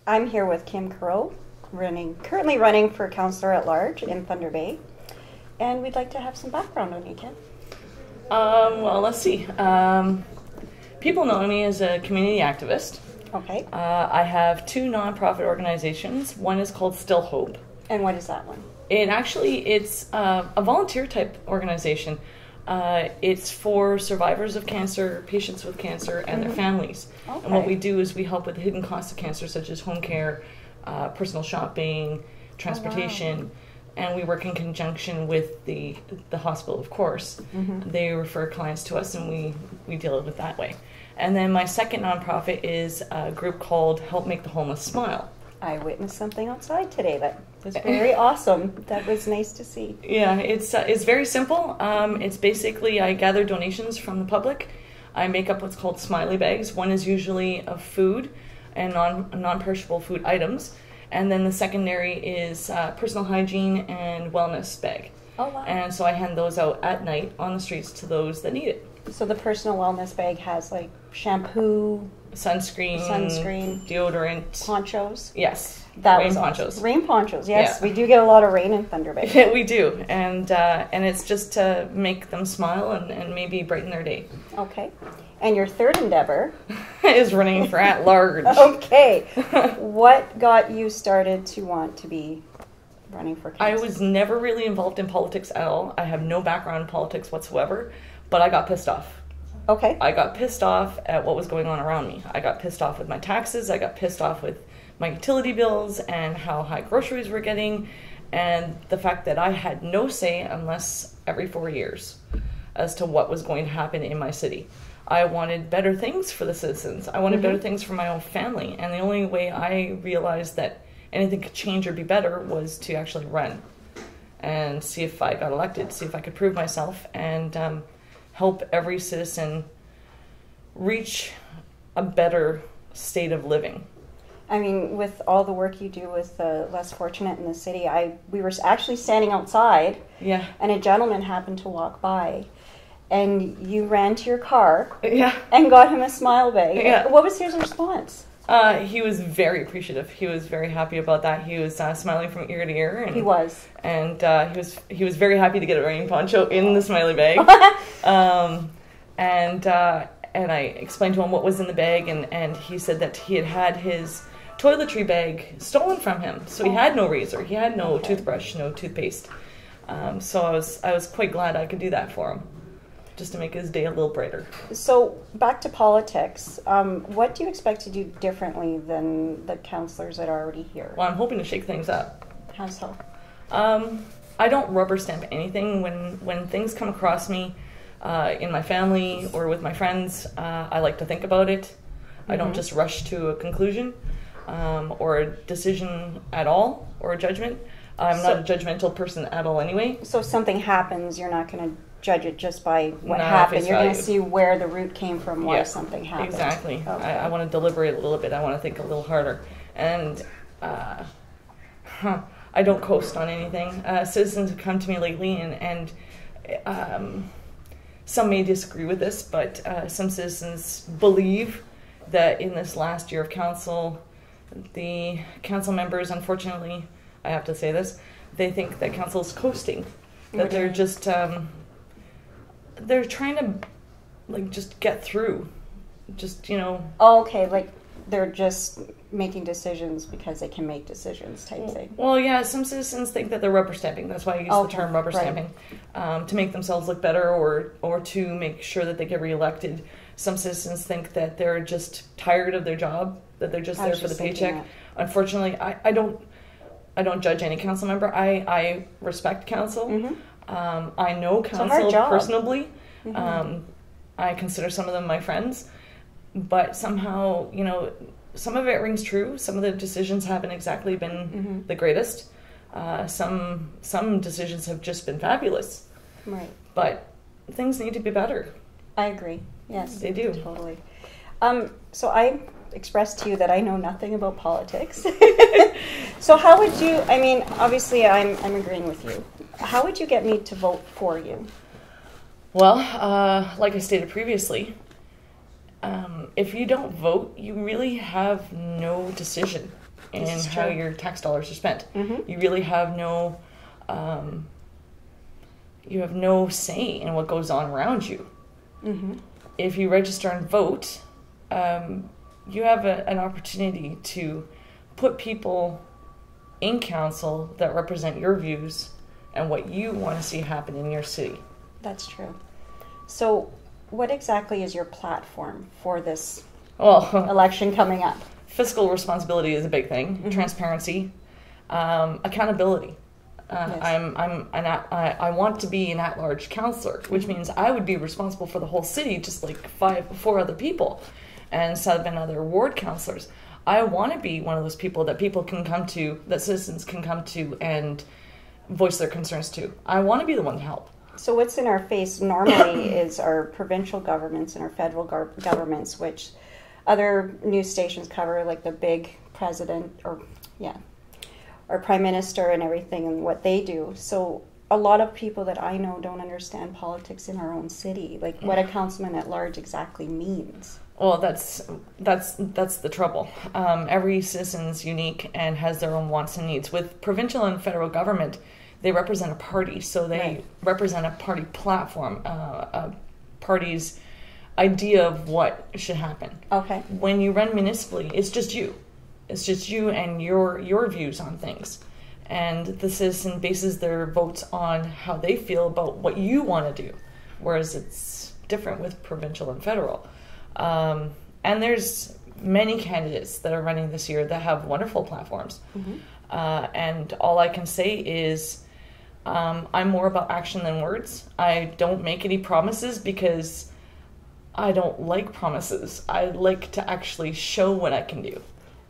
I'm here with Kim Coreau, currently running for Councillor at Large in Thunder Bay, and we'd like to have some background on you, Kim. Well, let's see. People know me as a community activist. Okay. I have two nonprofit organizations. One is called Still Hope. And what is that one? It's a volunteer type organization. It's for survivors of cancer, patients with cancer, and their families. Okay. And what we do is we help with the hidden costs of cancer, such as home care, personal shopping, transportation. Oh, wow. And we work in conjunction with the hospital, of course. Mm-hmm. They refer clients to us, and we deal with it that way. And then my second nonprofit is a group called Help Make the Homeless Smile. I witnessed something outside today that was very awesome. That was nice to see. Yeah, it's very simple. It's basically I gather donations from the public. I make up what's called smiley bags. One is usually of food and non-perishable food items. And then the secondary is personal hygiene and wellness bag. Oh, wow. And so I hand those out at night on the streets to those that need it. So the personal wellness bag has like shampoo, sunscreen, deodorant, ponchos. Yes, rain ponchos. Rain ponchos. Yes, yeah. We do get a lot of rain in Thunder Bay. Yeah, we do, and it's just to make them smile and maybe brighten their day. Okay, and your third endeavor is running for at large. Okay, what got you started to want to be running for council? I was never really involved in politics at all. I have no background in politics whatsoever, but I got pissed off. Okay. I got pissed off at what was going on around me. I got pissed off with my taxes. I got pissed off with my utility bills and how high groceries were getting, and the fact that I had no say unless every 4 years as to what was going to happen in my city. I wanted better things for the citizens. I wanted better things for my own family, and the only way I realized that anything could change or be better was to actually run and see if I got elected, see if I could prove myself, and help every citizen reach a better state of living. I mean, with all the work you do with the less fortunate in the city, we were actually standing outside, yeah, and a gentleman happened to walk by, and you ran to your car, yeah, and got him a smile bag. Yeah. What was his response? He was very appreciative. He was very happy about that. He was smiling from ear to ear. And, he was. And he was very happy to get a rain poncho in the smiley bag. And I explained to him what was in the bag, and he said that he had his toiletry bag stolen from him. So he had no razor. He had no toothbrush, no toothpaste. So I was quite glad I could do that for him, just to make his day a little brighter. So back to politics, what do you expect to do differently than the councillors that are already here? Well, I'm hoping to shake things up. How so? I don't rubber stamp anything. When things come across me in my family or with my friends, I like to think about it. I don't just rush to a conclusion or a decision at all, or a judgment. I'm not a judgmental person at all anyway. So if something happens, you're not going to judge it just by what happened. You're going to see where the root came from, why something happened. Exactly. Okay. I want to deliberate a little bit. I want to think a little harder. And I don't coast on anything. Citizens have come to me lately, and some may disagree with this, but some citizens believe that in this last year of council, the council members, unfortunately, I have to say this, they think that council is coasting. That they're just, they're trying to, just get through. Just, Oh, okay, they're just making decisions because they can make decisions type thing. Well, yeah, some citizens think that they're rubber stamping. That's why I use the term rubber stamping, to make themselves look better or to make sure that they get reelected. Some citizens think that they're just tired of their job, that they're just there for the paycheck. Unfortunately, I don't judge any council member. I respect council. I know council personally. I consider some of them my friends, but somehow, some of it rings true. Some of the decisions haven't exactly been the greatest. Some decisions have just been fabulous. Right. But things need to be better. I agree. Yes, they do. Totally. So express to you that I know nothing about politics. So how would you, I mean, obviously I'm agreeing with you. How would you get me to vote for you? Well, like I stated previously, if you don't vote, you really have no decision in how your tax dollars are spent. Mm-hmm. You really have no say in what goes on around you. Mm-hmm. If you register and vote, you have an opportunity to put people in council that represent your views and what you want to see happen in your city. That's true. So what exactly is your platform for this election coming up? Fiscal responsibility is a big thing. Mm-hmm. Transparency, accountability. Yes. I want to be an at-large councillor, which means I would be responsible for the whole city, just like 4 other people, and 7 other ward councillors. I want to be one of those people that people can come to, that citizens can come to and voice their concerns to. I want to be the one to help. So what's in our face normally is our provincial governments and our federal governments, which other news stations cover, like the big president or prime minister and everything and what they do. So a lot of people that I know don't understand politics in our own city, like what a councilman at large exactly means. Well, that's the trouble. Every citizen's unique and has their own wants and needs. With provincial and federal government, they represent a party, so they represent a party platform, a party's idea of what should happen. Okay. When you run municipally, it's just you. It's just you and your views on things. And the citizen bases their votes on how they feel about what you want to do, whereas it's different with provincial and federal. And there's many candidates that are running this year that have wonderful platforms. Mm-hmm. And all I can say is I'm more about action than words. I don't make any promises because I don't like promises. I like to actually show what I can do.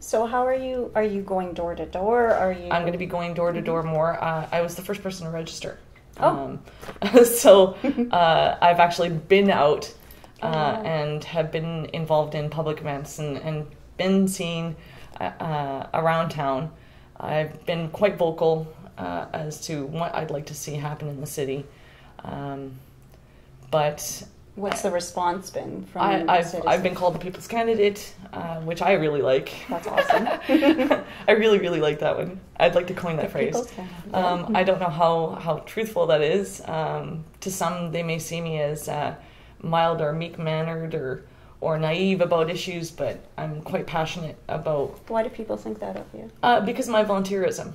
So how are you going door to door? I'm going to be going door to door more. I was the first person to register. Oh. So I've actually been out and have been involved in public events and been seen around town. I've been quite vocal as to what I'd like to see happen in the city. But what's the response been from I've been called the People's Candidate, which I really like. That's awesome. I really, really like that one. I'd like to coin that phrase. I don't know how truthful that is. To some, they may see me as mild or meek-mannered or naive about issues, but I'm quite passionate about... Why do people think that of you? Because of my volunteerism.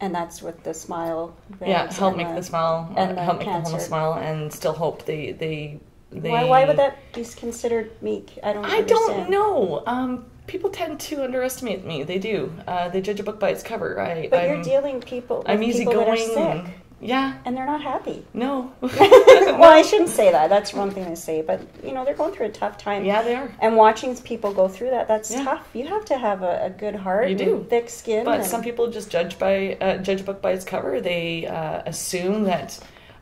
And that's with the smile. Help make the smile, help make the homeless smile, and still hope they Why would that be considered meek? I don't know. People tend to underestimate me. They do. They judge a book by its cover. You're dealing with people that are sick. Yeah. And they're not happy. No. Well, I shouldn't say that. That's one thing to say. But, they're going through a tough time. Yeah, they are. And watching people go through that's tough. You have to have a good heart and thick skin. But some people just judge a book by its cover. They assume that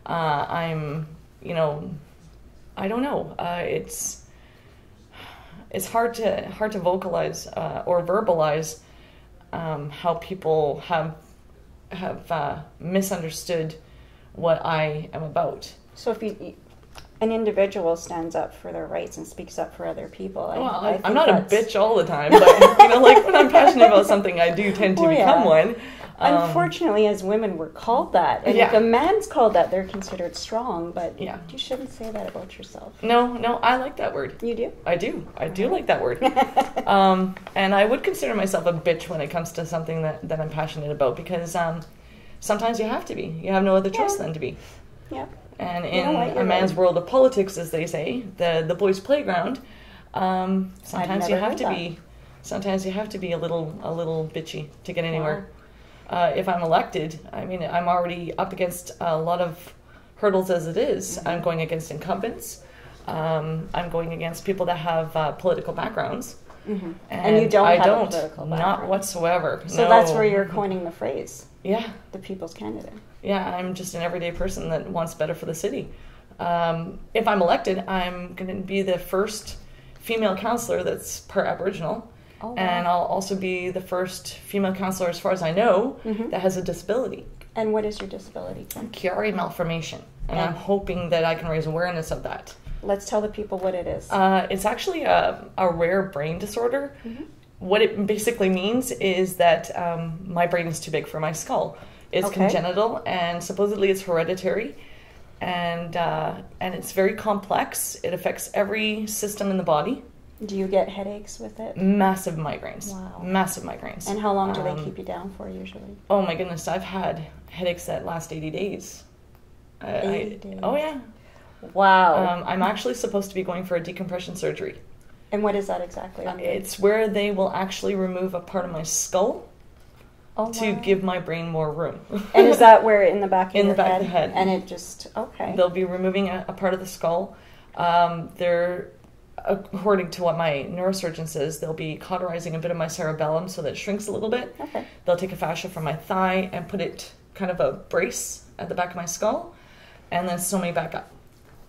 I'm, I don't know. It's hard to vocalize or verbalize how people have misunderstood what I am about. So if an individual stands up for their rights and speaks up for other people, I'm not a bitch all the time, but like when I'm passionate about something, I do tend to become one. Unfortunately, as women, we're called that. And if a man's called that, they're considered strong, but you shouldn't say that about yourself. No, I like that word. You do? I do. I do like that word. And I would consider myself a bitch when it comes to something that I'm passionate about, because sometimes you have to be. You have no other choice than to be. Yeah. And in a man's world of politics, as they say, the boys' playground, sometimes you have to be. Sometimes you have to be a little bitchy to get anywhere. Wow. If I'm elected, I'm already up against a lot of hurdles as it is. Mm-hmm. I'm going against incumbents. I'm going against people that have political backgrounds. Mm-hmm. And you don't have a political background? Not whatsoever. So that's where you're coining the phrase. Yeah. The people's candidate. Yeah, I'm just an everyday person that wants better for the city. If I'm elected, I'm going to be the first female councillor that's part Aboriginal. Oh, wow. And I'll also be the first female councillor, as far as I know, that has a disability. And what is your disability? Chiari malformation. And I'm hoping that I can raise awareness of that. Let's tell the people what it is. It's actually a rare brain disorder. What it basically means is that my brain is too big for my skull. It's congenital, and supposedly it's hereditary. And it's very complex. It affects every system in the body. Do you get headaches with it? Massive migraines. Wow. Massive migraines. And how long do they keep you down for usually? Oh my goodness, I've had headaches that last 80 days. 80 days? Oh yeah. Wow. I'm actually supposed to be going for a decompression surgery. And what is that exactly? It's where they will actually remove a part of my skull to give my brain more room. And is that where in the back of in your the back head? of the head? And it just, They'll be removing a part of the skull. They're, according to what my neurosurgeon says, they'll be cauterizing a bit of my cerebellum so that it shrinks a little bit. They'll take a fascia from my thigh and put it kind of a brace at the back of my skull, and then sew me back up.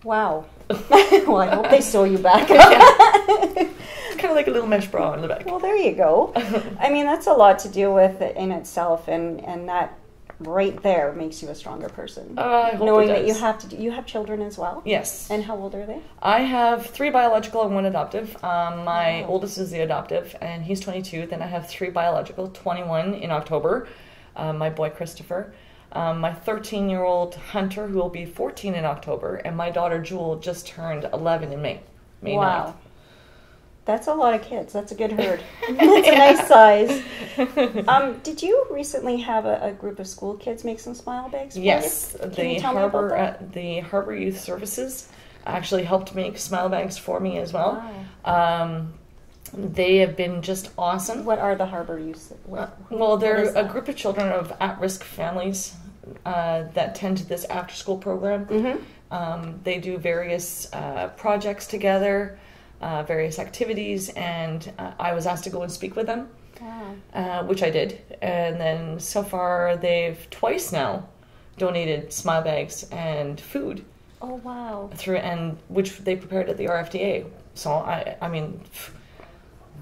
Wow. Well, I hope they sew you back. It's kind of like a little mesh bra on the back. Well, there you go. I mean, that's a lot to deal with in itself, and that right there makes you a stronger person. I hope knowing it that does. you have children as well. Yes. And how old are they? I have 3 biological and 1 adoptive. My oldest is the adoptive, and he's 22. Then I have 3 biological, 21 in October. My boy Christopher. My 13-year-old Hunter, who will be 14 in October, and my daughter Jewel just turned 11 in May. May 9th. That's a lot of kids. That's a good herd. That's a nice size. Did you recently have a group of school kids make some smile bags for you? Yes. Can you tell me about that? The Harbor Youth Services actually helped make smile bags for me as well. Wow. They have been just awesome. What are the Harbor Youth? Well, they're a group of children of at-risk families that tend to this after-school program. They do various projects together, various activities, and I was asked to go and speak with them, which I did. And then so far, they've twice now donated smile bags and food. Oh, wow. Which they prepared at the RFDA. So, I mean,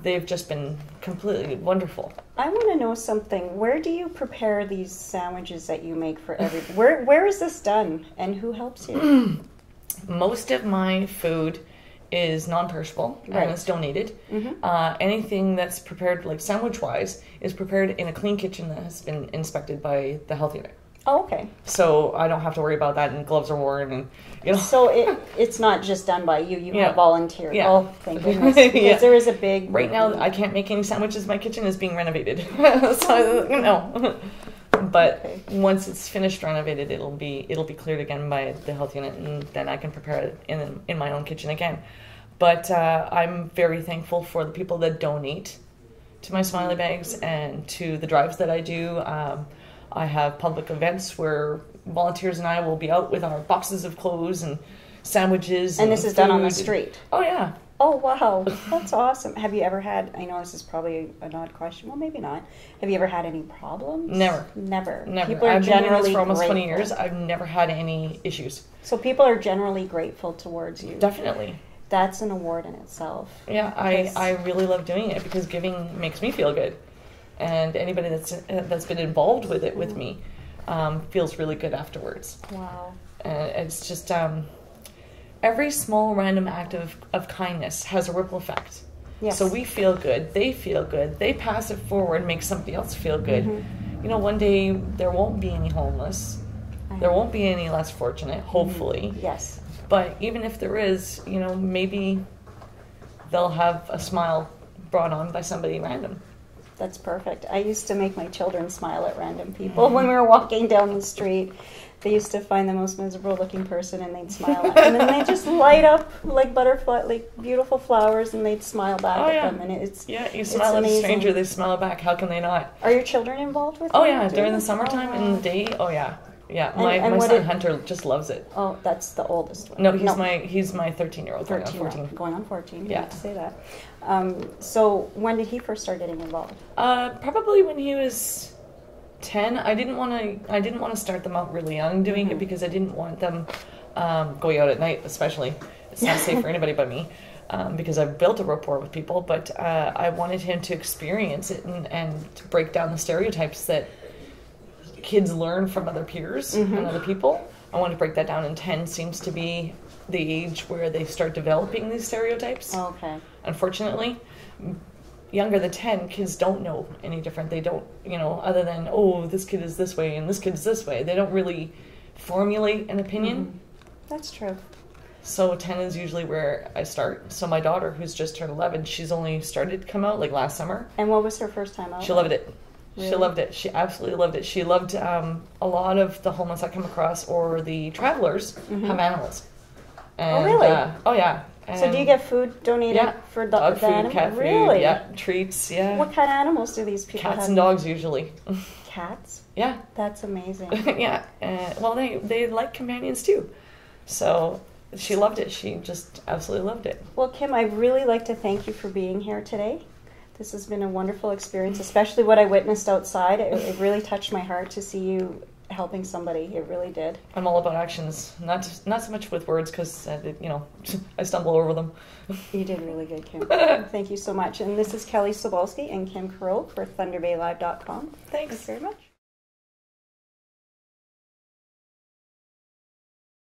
they've just been completely wonderful. I want to know something. Where do you prepare these sandwiches that you make for everybody? Where is this done, and who helps you? Most of my food is non-perishable and it's donated. Anything that's prepared, like sandwich-wise, is prepared in a clean kitchen that has been inspected by the health unit. Oh, okay. So I don't have to worry about that, and gloves are worn, and you know. So it's not just done by you. You have volunteers. Yeah. Oh, thank goodness. Because there is a big. Right now, I can't make any sandwiches. My kitchen is being renovated, so you know. But once it's finished renovated, it'll be cleared again by the health unit, and then I can prepare it in my own kitchen again. But I'm very thankful for the people that donate to my smiley bags and to the drives that I do. I have public events where volunteers and I will be out with our boxes of clothes and sandwiches. And this is done on the street? Oh, yeah. Oh, wow. That's awesome. Have you ever had, I know this is probably an odd question, well, maybe not. Have you ever had any problems? Never. People are I've been doing this for almost grateful. 20 years. I've never had any issues. So people are generally grateful towards you. Definitely. That's an award in itself. Yeah, I really love doing it because giving makes me feel good. And anybody that's been involved with it with me feels really good afterwards. Wow. It's just every small random act of kindness has a ripple effect. Yes. So we feel good, they feel good, they pass it forward, make somebody else feel good. You know, one day there won't be any homeless. There won't be any less fortunate, hopefully. Yes. But even if there is, you know, maybe they'll have a smile brought on by somebody random. That's perfect. I used to make my children smile at random people when we were walking down the street. They used to find the most miserable looking person and they'd smile at them, and then they'd just light up like butterfly, like beautiful flowers, and they'd smile back at them. And it's you smile at a stranger, they smile back. How can they not? Are your children involved with? Oh yeah, during the summertime in the day. Oh yeah. Yeah, my son Hunter just loves it. Oh, that's the oldest one. No, he's my 13-year-old. 13, going on 14. Yeah, to say that. So when did he first start getting involved? Probably when he was 10. I didn't want to start them out really young doing it because I didn't want them going out at night, especially. It's not safe for anybody but me. because I've built a rapport with people, but I wanted him to experience it and to break down the stereotypes that kids learn from other peers and other people. I want to break that down, and 10 seems to be the age where they start developing these stereotypes. Okay. Unfortunately, younger than 10, kids don't know any different. They don't, other than, oh, this kid is this way and this kid is this way. They don't really formulate an opinion. That's true. So 10 is usually where I start. So my daughter, who's just turned 11, she's only started to come out like last summer. And what was her first time out? She loved it. Really? She loved it. She absolutely loved it. She loved a lot of the homeless I come across or the travelers have animals. And, really? Oh, yeah. And so do you get food donated for the dog food, animal? cat Really? food, yeah, treats, yeah. What kind of animals do these people have? Cats and dogs usually. Cats? Yeah. That's amazing. Yeah. Well, they like companions too. So she loved it. She just absolutely loved it. Well, Kim, I'd really like to thank you for being here today. This has been a wonderful experience, especially what I witnessed outside. It really touched my heart to see you helping somebody. It really did. I'm all about actions, not so much with words, because I stumble over them. You did really good, Kim. Thank you so much. And this is Kelly Sobolski and Kim Coreau for ThunderBayLive.com. Thanks very much.